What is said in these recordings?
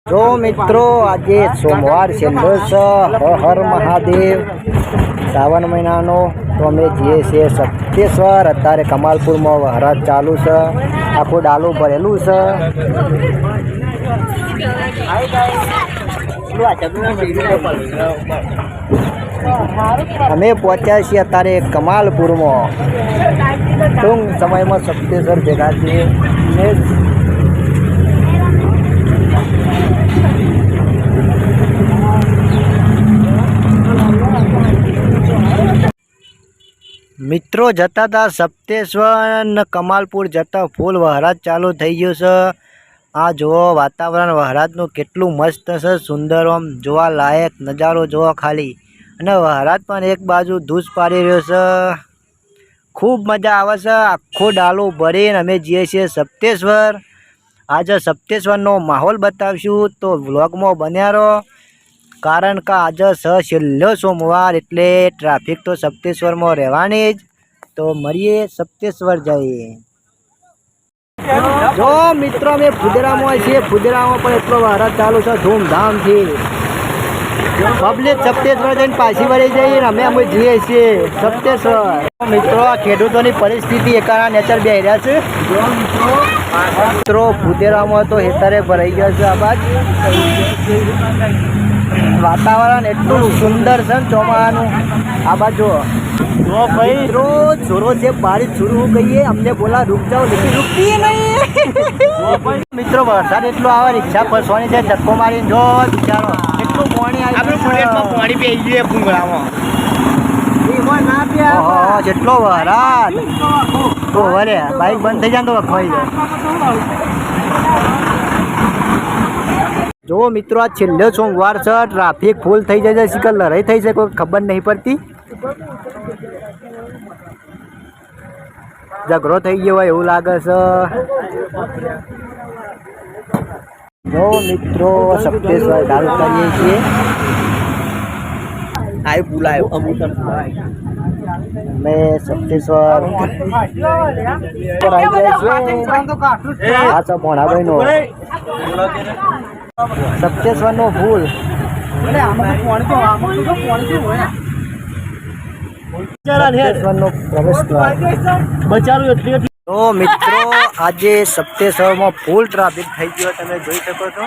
જો મિત્રો આજે સોમવાર છેલ્લો છે હર મહાદેવ શ્રાવણ મહિનાનો તો અમે જઈએ છીએ સપ્તેશ્વર અત્યારે કમાલપુરમાં વરસાદ ચાલુ છે આખું ડાલું ભરેલું છે અમે પહોંચ્યા છીએ અત્યારે કમાલપુરમાં ટૂંક સમયમાં સપ્તેશ્વર ભેગા છીએ મિત્રો જતા હતા સપ્તેશ્વર ને કમાલપુર જતા ફૂલ વરસાદ ચાલુ થઈ ગયો છે આ જુઓ વાતાવરણ વરસાદનું કેટલું મસ્ત છે સુંદર આમ જોવા લાયક નજારો જોવો ખાલી અને વરસાદ પણ એક બાજુ ધૂસ પાડી રહ્યો છે ખૂબ મજા આવે છે આખો ડાલો ભરીને અમે જઈએ છીએ સપ્તેશ્વર આજે સપ્તેશ્વરનો માહોલ બતાવશું તો વ્લોગમાં બન્યા રહો કારણ કે આજે છેલ્લો સોમવાર એટલે ટ્રાફિક તો સપ્તેશ્વરમાં રહેવાની જ તો મળીએ સપ્તેશ્વર જઈએ જો મિત્રો અમે ફુદરામાં છીએ ફુદરામાં પણ એટલો વરસાદ ચાલુ છે ધૂમધામથી પબ્લિક સપ્તેશ્વર જઈને પાછી વળી જઈએ અમે જઈએ છીએ સપ્તેશ્વર મિત્રો આ ખેડૂતોની પરિસ્થિતિ એકાના નેચર બે રહ્યા છે મિત્રો ફુદેરામાં તો હેતરે ભરાઈ ગયા છે આ બાજુ વાતાવરણ એટલું સુંદર છે ચોમાસાનું આ બાજુ જો ભાઈ રોજ જોરો છે બારિશ શરૂ કહીએ અમને બોલા રૂક જાઓ લેकिन રૂકતી નહીં મિત્રો વરસાદ એટલો આવે રિક્ષા ફસવાની છે ધક્કો મારીને જો બિચારો એટલું પાણી આવ્યું પાણી પી ગયું ભૂંગળામાં જેટલો વરસાદ તો વરે બાઇક બંધ થઈ જાય તો વખવાઈ જાય જો મિત્રો આ છેલ્લો સોમવાર છે ટ્રાફિક ફૂલ થઈ જાય છે શિકર લડાઈ થઈ છે કોઈ ખબર નહીં પડતી ઝઘડો થઈ ગયો હોય એવું લાગે છે જો મિત્રો સપ્તેશ્વર ચાલુ કરીએ છીએ આય બોલાયો અમે સપ્તેશ્વર ભોણાભાઈનો સપ્તેશ્વરનો ફૂલ તો મિત્રો આજે સપ્તેશ્વરમાં ફૂલ ટ્રાફિક થઈ ગયો તમે જોઈ શકો છો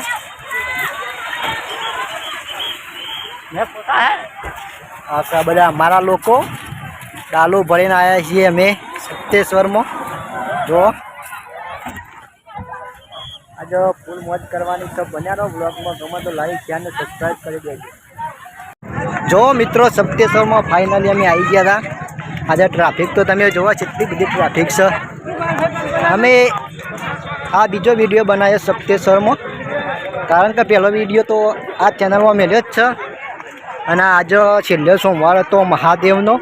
આ બધા અમારા લોકો ડાલો ભરીને આવ્યા છીએ અમે સપ્તેશ્વરમાં જો આજે ફૂલ મોજ કરવાની તો બન્યા રહો બ્લોગમાં ગમે તો લાઈક ચેનલ સબસ્ક્રાઈબ કરી દેજો જો મિત્રો સપ્તેશ્વરમાં ફાઇનલી અમે આવી ગયા હતા આજે ટ્રાફિક તો તમે જોવા કેટલી બધી ટ્રાફિક છે અમે આ બીજો વિડીયો બનાવ્યો સપ્તેશ્વરમાં કારણ કે પહેલો વિડીયો તો આ ચેનલમાં મેળ્યો જ છે અને આજે છેલ્લો સોમવાર હતો મહાદેવનો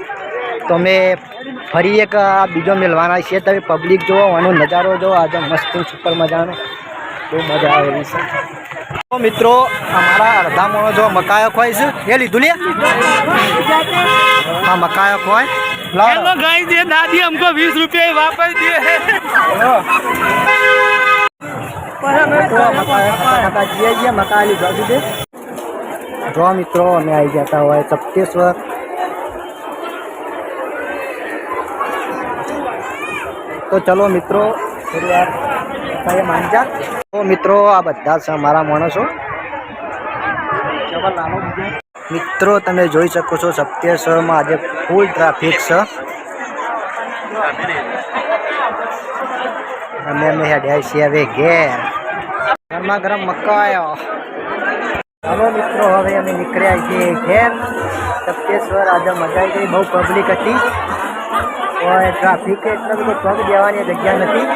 તો અમે ફરી એક બીજો મેળવાના છીએ તમે પબ્લિક જોવો આનો નજારો જો આજે મસ્ત સુપર મજાનો બહુ મજા આવેલી છે તો મિત્રો અમારા અડધા મોણો જો મકાયો ખોય છે એ લીધું લે હા મકાયો ખોય लो गाइस ये दादी हमको 20 रुपये वापस दिए मकान जो मित्रों हमें आई जाता हुआ है सप्तेश्वर तो चलो मित्रों थोड़ी यार मान जा तो मित्रों आ बधा हमारा माणसो मित्रों तमे જોઈ શકો છો સપ્તેશ્વરમાં આજે ફૂલ ટ્રાફિક છે અમે હેડ્યા છીએ હવે ઘેર ગરમા ગરમ મકાયો ચલો મિત્રો હવે અમે નીકળ્યા છીએ ઘેર સપ્તેશ્વર આજે મજા આવી ગઈ બહુ પબ્લિક હતી ટ્રાફિક એટલો બધો પગ દેવાની જગ્યા નથી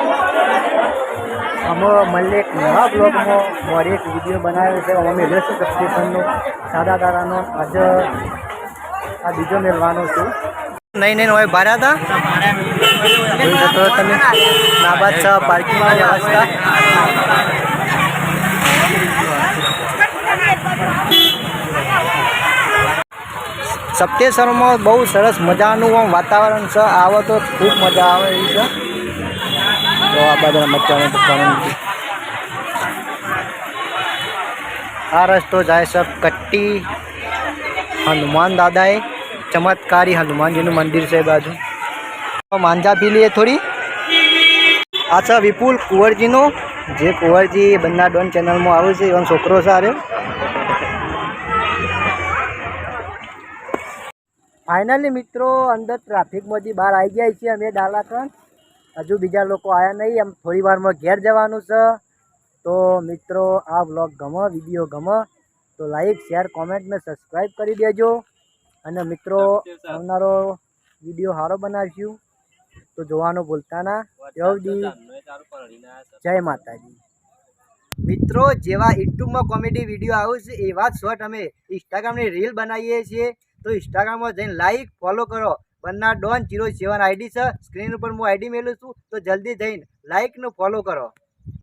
અમે મળે એક નવા બ્લોગમાં મારે એક વિડીયો બનાવ્યો છે અમે લેશું સપ્તેશ્વરનો સાદા તારાનો આજે આ બીજો મેળવાનો છું નહીં નહીં હોય ભાડા હતા જોઈ શકો તમે નાબાદ છે પાર્કિંગની વ્યવસ્થા સપ્તેશ્વરમાં બહુ સરસ મજાનું વાતાવરણ છે આવો તો ખૂબ મજા આવે એવી છે તો આ બધા મચ્ચાને આ રસ્તો જાય છે કટ્ટી હનુમાન દાદાએ ચમત્કારી હનુમાનજીનું મંદિર છે એ બાજુ. માંજા પી લઈએ થોડી. આ છે વિપુલ કુંવરજીનો, જે કુંવરજી બંના ડોન ચેનલમાં આવે છે એવો છોકરો છે. ફાઇનલી મિત્રો અંદર ટ્રાફિકમાંથી બહાર આવી ગયા છીએ અમે ડાલાખંડ. હજુ બીજા લોકો આવ્યા નહીં, એમ થોડી વારમાં ઘેર જવાનું છે. તો મિત્રો આ વ્લોગ ગમે, વિડીયો ગમે તો લાઈક શેર કોમેન્ટ ને સબસ્ક્રાઈબ કરી દેજો. અને મિત્રો આવનારો વિડીયો સારો બનાવીશું તો જોવાનું ભૂલતા ના. જય માતાજી. મિત્રો જેવા યુટ્યુબમાં કોમેડી વિડીયો આવે છે એવા જ શોર્ટ અમે ઇન્સ્ટાગ્રામની રીલ બનાવીએ છીએ. તો ઇન્સ્ટાગ્રામમાં જઈને લાઈક ફોલો કરો. બન્ના ડોન 07 આઈડી છે, સ્ક્રીન ઉપર હું આઈડી મેળવું છું. તો જલ્દી જઈને લાઈક ને ફોલો કરો.